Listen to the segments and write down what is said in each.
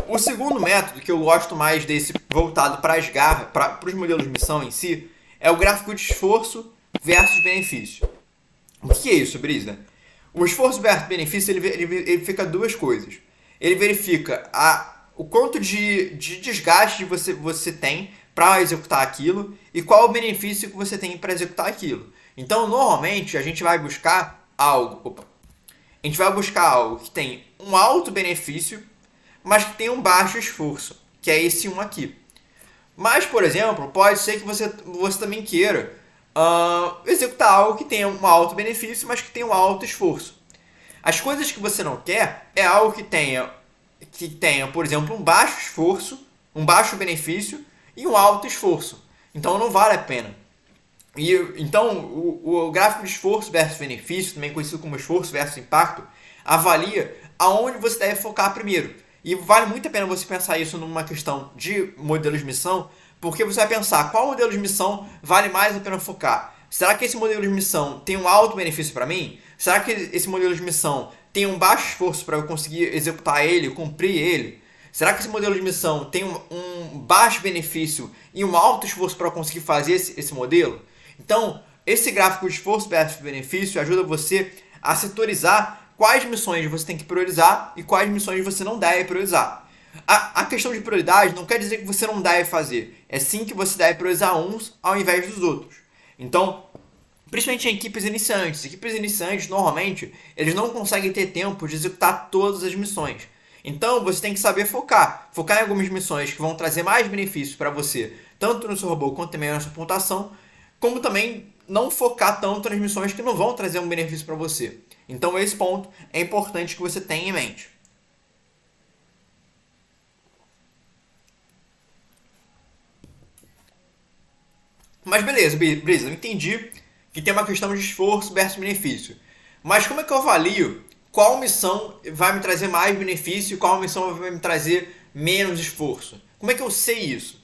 O segundo método, que eu gosto mais desse voltado para as garras, para os modelos de missão em si, é o gráfico de esforço versus benefício. O que é isso, Brisa? O esforço versus benefício ele verifica duas coisas. Ele verifica o quanto de desgaste você tem para executar aquilo e qual o benefício que você tem para executar aquilo. Então, normalmente, a gente vai buscar algo. A gente vai buscar algo que tem um alto benefício, mas que tem um baixo esforço, que é esse um aqui. Mas, por exemplo, pode ser que você também queira executar algo que tenha um alto benefício, mas que tenha um alto esforço. As coisas que você não quer é algo que tenha, por exemplo, um baixo esforço, um baixo benefício e um alto esforço. Então não vale a pena. Então o gráfico de esforço versus benefício, também conhecido como esforço versus impacto, avalia aonde você deve focar primeiro. E vale muito a pena você pensar isso numa questão de modelo de missão, porque você vai pensar qual modelo de missão vale mais a pena focar. Será que esse modelo de missão tem um alto benefício para mim? Será que esse modelo de missão tem um baixo esforço para eu conseguir executar ele, cumprir ele? Será que esse modelo de missão tem um baixo benefício e um alto esforço para eu conseguir fazer esse modelo? Então, esse gráfico de esforço versus benefício ajuda você a setorizar quais missões você tem que priorizar e quais missões você não deve priorizar. A questão de prioridade não quer dizer que você não deve fazer, é sim que você deve priorizar uns ao invés dos outros. Então, principalmente em equipes iniciantes normalmente eles não conseguem ter tempo de executar todas as missões. Então você tem que saber focar em algumas missões que vão trazer mais benefícios para você, tanto no seu robô quanto também na sua pontuação, como também não focar tanto nas missões que não vão trazer um benefício para você. Então esse ponto é importante que você tenha em mente. Mas beleza, eu entendi que tem uma questão de esforço versus benefício. Mas como é que eu avalio qual missão vai me trazer mais benefício e qual missão vai me trazer menos esforço? Como é que eu sei isso?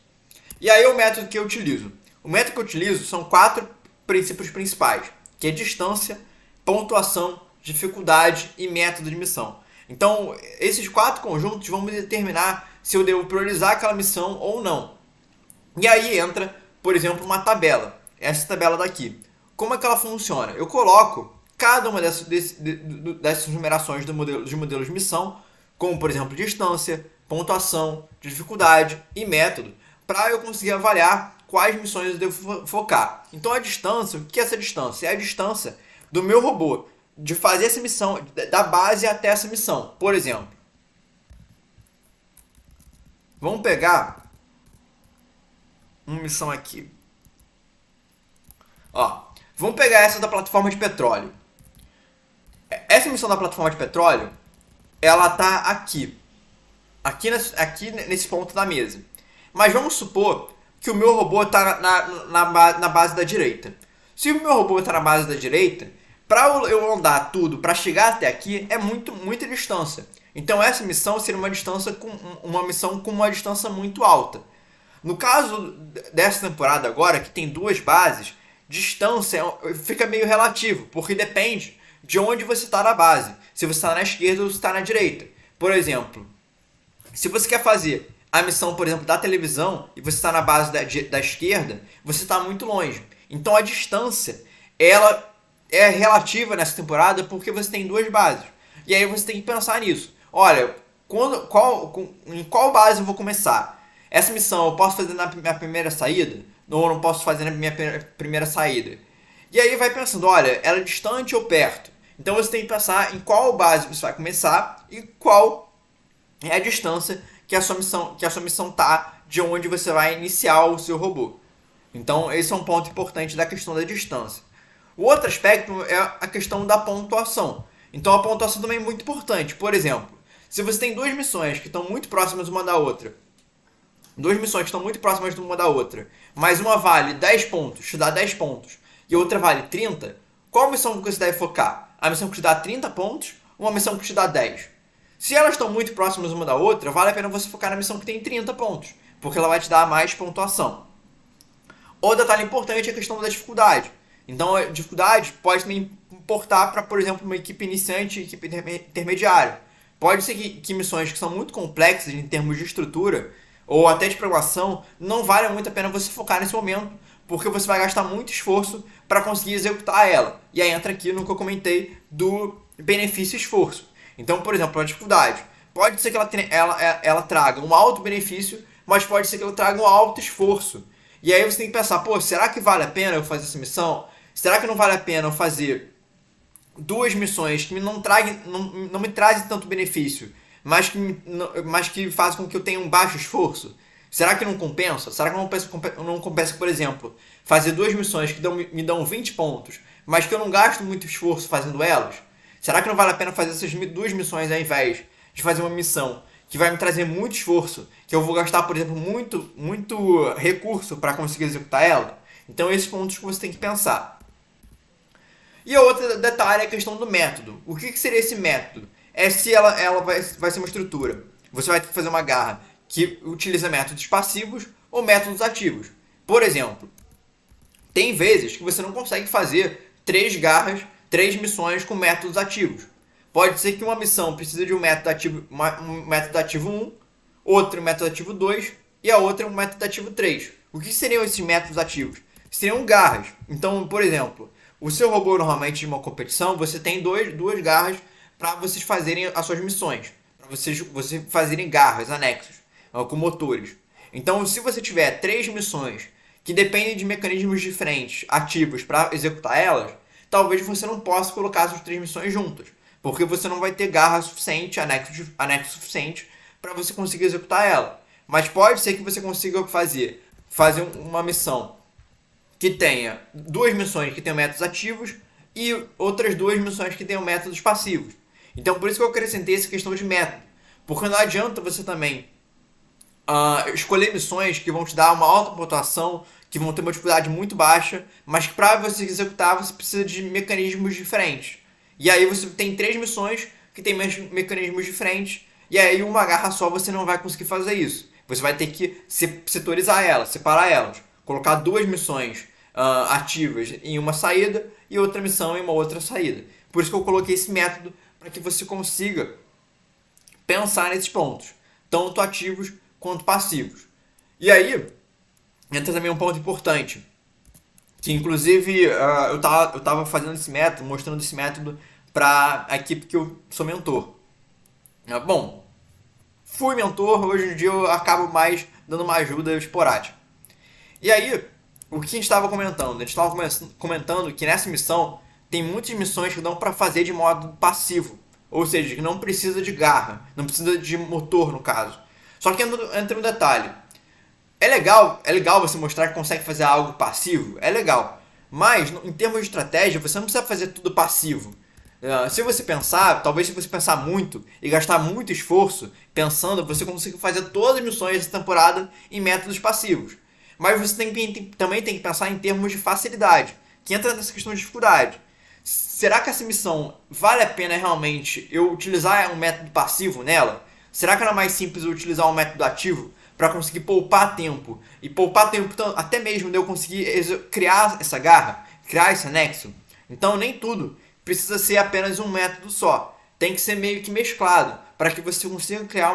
E aí é o método que eu utilizo. O método que eu utilizo são 4 princípios principais, que é distância, pontuação, dificuldade e método de missão. Então, esses 4 conjuntos vão me determinar se eu devo priorizar aquela missão ou não. E aí entra, por exemplo, uma tabela. Essa tabela daqui. Como é que ela funciona? Eu coloco cada uma dessas numerações dos modelos de missão, como, por exemplo, distância, pontuação, dificuldade e método, para eu conseguir avaliar quais missões eu devo focar. Então a distância, o que é essa distância? É a distância do meu robô de fazer essa missão, da base até essa missão. Por exemplo, vamos pegar uma missão aqui. Vamos pegar essa da plataforma de petróleo. Essa missão da plataforma de petróleo, ela tá aqui. Aqui nesse ponto da mesa. Mas vamos supor que o meu robô está na base da direita. Se o meu robô está na base da direita, para eu andar tudo para chegar até aqui é muita distância. Então essa missão seria uma missão com uma distância muito alta. No caso dessa temporada agora, que tem 2 bases, distância fica meio relativo, porque depende de onde você está na base. Se você está na esquerda ou se está na direita. Por exemplo, se você quer fazer a missão, por exemplo, da televisão e você está na base da esquerda, você está muito longe. Então a distância ela é relativa nessa temporada porque você tem 2 bases. E aí você tem que pensar nisso. Olha, em qual base eu vou começar? Essa missão eu posso fazer na minha primeira saída? Ou eu não posso fazer na minha primeira saída? E aí vai pensando, olha, ela é distante ou perto? Então você tem que pensar em qual base você vai começar e qual é a distância que a sua missão tá de onde você vai iniciar o seu robô. Então esse é um ponto importante da questão da distância. O outro aspecto é a questão da pontuação. Então a pontuação também é muito importante. Por exemplo, se você tem 2 missões que estão muito próximas uma da outra, mas uma vale 10 pontos, te dá 10 pontos, e outra vale 30, qual missão que você deve focar? A missão que te dá 30 pontos ou uma missão que te dá 10? Se elas estão muito próximas uma da outra, vale a pena você focar na missão que tem 30 pontos, porque ela vai te dar mais pontuação. Outro detalhe importante é a questão da dificuldade. Então a dificuldade pode também importar para, por exemplo, uma equipe iniciante e equipe intermediária. Pode ser que missões que são muito complexas em termos de estrutura ou até de programação não vale muito a pena você focar nesse momento, porque você vai gastar muito esforço para conseguir executar ela. E aí entra aqui no que eu comentei do benefício e esforço. Então, por exemplo, a dificuldade. Pode ser que ela traga um alto benefício, mas pode ser que ela traga um alto esforço. E aí você tem que pensar, pô, será que vale a pena eu fazer essa missão? Será que não vale a pena eu fazer duas missões que não me trazem tanto benefício, mas que fazem com que eu tenha um baixo esforço? Será que não compensa? Será que não compensa, por exemplo, fazer duas missões que me dão 20 pontos, mas que eu não gasto muito esforço fazendo elas? Será que não vale a pena fazer essas duas missões ao invés de fazer uma missão que vai me trazer muito esforço, que eu vou gastar, por exemplo, muito recurso para conseguir executar ela? Então, esses pontos que você tem que pensar. E a outra detalhe é a questão do método. O que seria esse método? É se ela vai ser uma estrutura. Você vai ter que fazer uma garra que utiliza métodos passivos ou métodos ativos. Por exemplo, tem vezes que você não consegue fazer 3 garras, 3 missões com métodos ativos. Pode ser que uma missão precise de um método ativo 1, outra um método ativo 2 e a outra um método ativo 3. O que seriam esses métodos ativos? Seriam garras. Então, por exemplo, o seu robô normalmente de uma competição, você tem duas garras para vocês fazerem as suas missões. Para vocês fazerem garras, anexos, com motores. Então, se você tiver 3 missões que dependem de mecanismos diferentes, ativos, para executar elas, talvez você não possa colocar essas 3 missões juntas. Porque você não vai ter garra suficiente, anexo suficiente, para você conseguir executar ela. Mas pode ser que você consiga fazer uma missão que tenha 2 missões que tenham métodos ativos e outras 2 missões que tenham métodos passivos. Então, por isso que eu acrescentei essa questão de método. Porque não adianta você também escolher missões que vão te dar uma alta pontuação, que vão ter uma dificuldade muito baixa, mas que para você executar você precisa de mecanismos diferentes. E aí você tem 3 missões que tem mecanismos diferentes, e aí uma garra só você não vai conseguir fazer isso. Você vai ter que setorizar elas, separar elas, colocar 2 missões ativas em uma saída e outra missão em uma outra saída. Por isso que eu coloquei esse método para que você consiga pensar nesses pontos, tanto ativos quanto passivos. E aí entra também um ponto importante, que inclusive eu tava fazendo esse método, mostrando esse método para a equipe que eu sou mentor. Bom, fui mentor, hoje em dia eu acabo mais dando uma ajuda esporádica. E aí, o que a gente estava comentando? A gente estava comentando que nessa missão tem muitas missões que dão para fazer de modo passivo, ou seja, que não precisa de garra, não precisa de motor no caso. Só que entra um detalhe. É legal você mostrar que consegue fazer algo passivo, é legal. Mas, em termos de estratégia, você não precisa fazer tudo passivo. Se você pensar, talvez se você pensar muito e gastar muito esforço pensando, você consiga fazer todas as missões dessa temporada em métodos passivos. Mas você também tem que pensar em termos de facilidade, que entra nessa questão de dificuldade. Será que essa missão vale a pena realmente eu utilizar um método passivo nela? Será que não é mais simples eu utilizar um método ativo para conseguir poupar tempo? E poupar tempo até mesmo de eu conseguir criar essa garra, criar esse anexo? Então nem tudo precisa ser apenas um método só. Tem que ser meio que mesclado, para que você consiga criar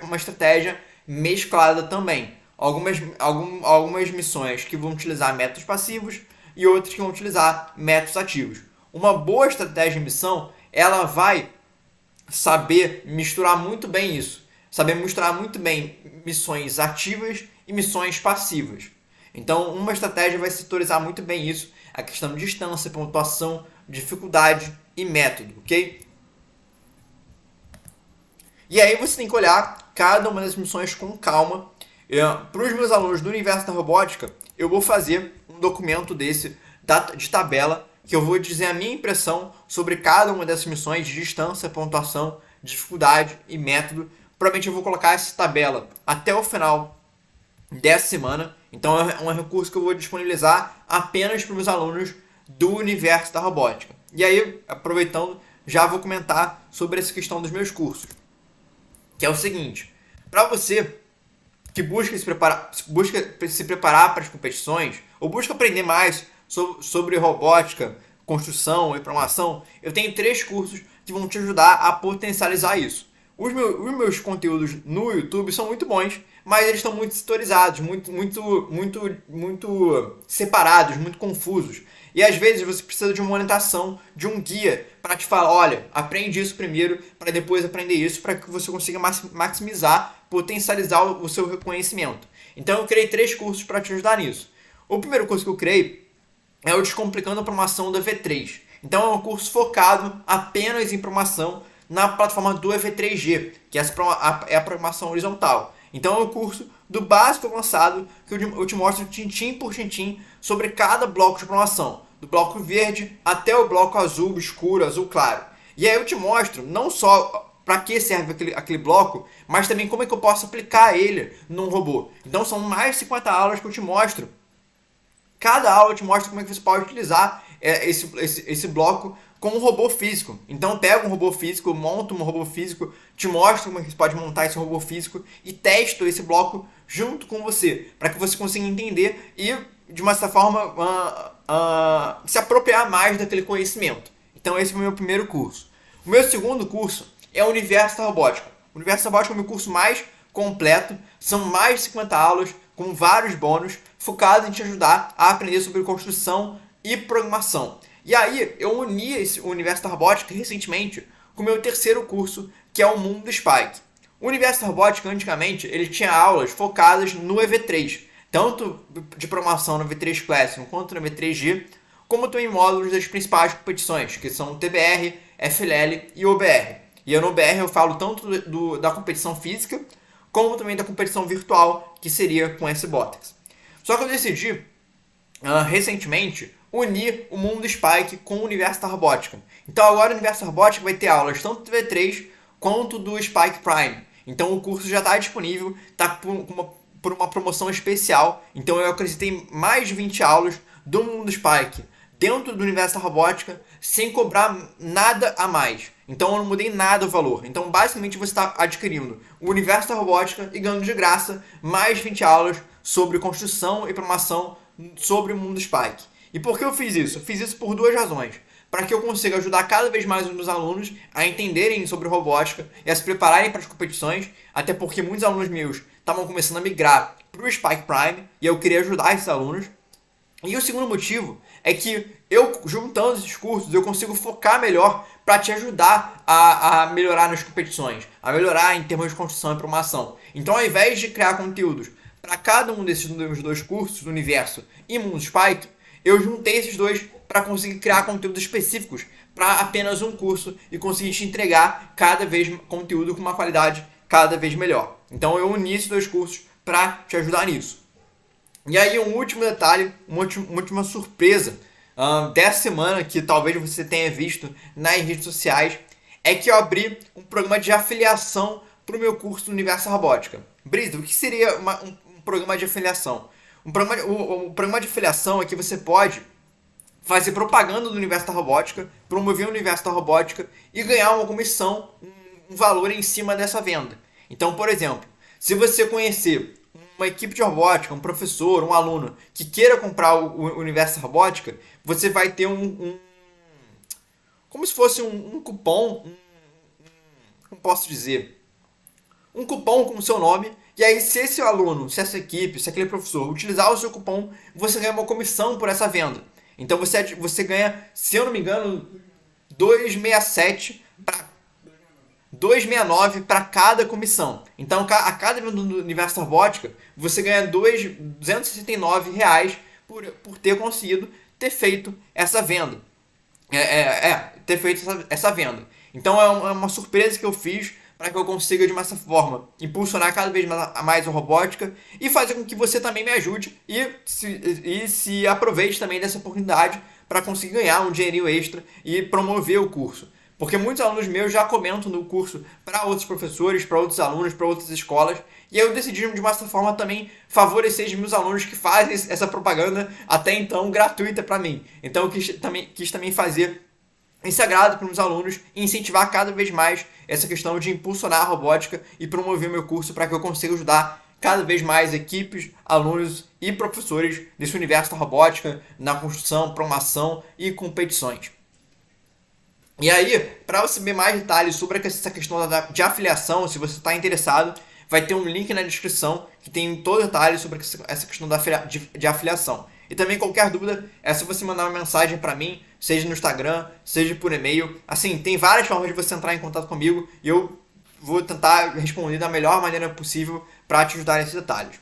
uma estratégia mesclada também. Algumas missões que vão utilizar métodos passivos e outras que vão utilizar métodos ativos. Uma boa estratégia de missão, ela vai saber misturar muito bem isso. Saber misturar muito bem missões ativas e missões passivas. Então, uma estratégia vai setorizar muito bem isso, a questão de distância, pontuação, dificuldade e método, ok? E aí você tem que olhar cada uma das missões com calma. Para os meus alunos do universo da robótica, eu vou fazer um documento desse de tabela, que eu vou dizer a minha impressão sobre cada uma dessas missões de distância, pontuação, dificuldade e método. Provavelmente eu vou colocar essa tabela até o final dessa semana. Então é um recurso que eu vou disponibilizar apenas para os meus alunos do universo da robótica. E aí, aproveitando, já vou comentar sobre essa questão dos meus cursos. Que é o seguinte: para você que busca se preparar para as competições, ou busca aprender mais sobre robótica, construção e programação, eu tenho 3 cursos que vão te ajudar a potencializar isso. Os meus conteúdos no YouTube são muito bons, mas eles estão muito setorizados, muito separados, muito confusos. E às vezes você precisa de uma orientação, de um guia para te falar, olha, aprende isso primeiro para depois aprender isso, para que você consiga maximizar, potencializar o seu reconhecimento. Então eu criei 3 cursos para te ajudar nisso. O primeiro curso que eu criei é o Descomplicando a Programação do EV3. Então é um curso focado apenas em programação na plataforma do EV3G, que é a programação horizontal. Então é um curso do básico ao avançado que eu te mostro tintim por tintim sobre cada bloco de programação, do bloco verde até o bloco azul escuro, azul claro. E aí eu te mostro não só para que serve aquele bloco, mas também como é que eu posso aplicar ele num robô. Então são mais de 50 aulas que eu te mostro. Cada aula eu te mostra como é que você pode utilizar esse bloco com um robô físico. Então pega um robô físico, monta um robô físico, te mostra como é que você pode montar esse robô físico e testo esse bloco junto com você, para que você consiga entender e, de uma certa forma, se apropriar mais daquele conhecimento. Então esse é o meu primeiro curso. O meu segundo curso é o Universo da Robótica. O Universo da Robótica é o meu curso mais completo, são mais de 50 aulas, com vários bônus, focados em te ajudar a aprender sobre construção e programação. E aí, eu uni o Universo da Robótica recentemente com o meu terceiro curso, que é o Mundo do Spike. O Universo da Robótica, antigamente, ele tinha aulas focadas no EV3, tanto de programação no EV3 Classroom quanto no EV3G, como também módulos das principais competições, que são o TBR, FLL e OBR. E no OBR eu falo tanto da competição física, como também da competição virtual, que seria com SBotics. Só que eu decidi, recentemente, unir o Mundo Spike com o Universo da Robótica. Então agora o Universo da Robótica vai ter aulas tanto do V3 quanto do Spike Prime. Então o curso já está disponível, está por uma promoção especial. Então eu acrescentei mais de 20 aulas do Mundo Spike dentro do Universo da Robótica, sem cobrar nada a mais. Então eu não mudei nada o valor. Então basicamente você está adquirindo o Universo da Robótica e ganhando de graça mais 20 aulas sobre construção e programação sobre o Mundo Spike. E por que eu fiz isso? Eu fiz isso por 2 razões. Para que eu consiga ajudar cada vez mais os meus alunos a entenderem sobre robótica e a se prepararem para as competições, até porque muitos alunos meus estavam começando a migrar para o Spike Prime e eu queria ajudar esses alunos. E o segundo motivo é que eu, juntando esses cursos, eu consigo focar melhor para te ajudar a melhorar nas competições, a melhorar em termos de construção e programação. Então, ao invés de criar conteúdos para cada um desses 2 cursos, do Universo e Mundo Spike, eu juntei esses 2 para conseguir criar conteúdos específicos para apenas um curso e conseguir te entregar cada vez conteúdo com uma qualidade cada vez melhor. Então, eu uni esses 2 cursos para te ajudar nisso. E aí um último detalhe, uma última surpresa dessa semana, que talvez você tenha visto nas redes sociais, é que eu abri um programa de afiliação para o meu curso do Universo da Robótica. Brisa, o que seria um programa de afiliação? O programa de afiliação é que você pode fazer propaganda do Universo da Robótica, promover o Universo da Robótica e ganhar uma comissão, um valor em cima dessa venda. Então, por exemplo, se você conhecer uma equipe de robótica, um professor, um aluno que queira comprar o Universo da Robótica, você vai ter como se fosse um cupom, como posso dizer, um cupom com o seu nome, e aí se esse aluno, se essa equipe, se aquele professor utilizar o seu cupom, você ganha uma comissão por essa venda. Então você ganha, se eu não me engano, 2,67 para 2,69 para cada comissão. Então, a cada venda do Universo da Robótica, você ganha R$269 por ter conseguido ter feito essa venda. Ter feito essa venda. Então, é uma surpresa que eu fiz para que eu consiga, de uma certa forma, impulsionar cada vez mais a robótica e fazer com que você também me ajude e se aproveite também dessa oportunidade para conseguir ganhar um dinheirinho extra e promover o curso. Porque muitos alunos meus já comentam no curso para outros professores, para outros alunos, para outras escolas. E eu decidi, de uma certa forma, também favorecer os meus alunos que fazem essa propaganda até então gratuita para mim. Então eu quis também fazer esse agrado para os meus alunos e incentivar cada vez mais essa questão de impulsionar a robótica e promover o meu curso para que eu consiga ajudar cada vez mais equipes, alunos e professores desse universo da robótica na construção, programação e competições. E aí, para você saber mais detalhes sobre essa questão de afiliação, se você está interessado, vai ter um link na descrição que tem todo detalhe sobre essa questão de afiliação. E também qualquer dúvida é só você mandar uma mensagem para mim, seja no Instagram, seja por e-mail. Assim, tem várias formas de você entrar em contato comigo e eu vou tentar responder da melhor maneira possível para te ajudar nesses detalhes.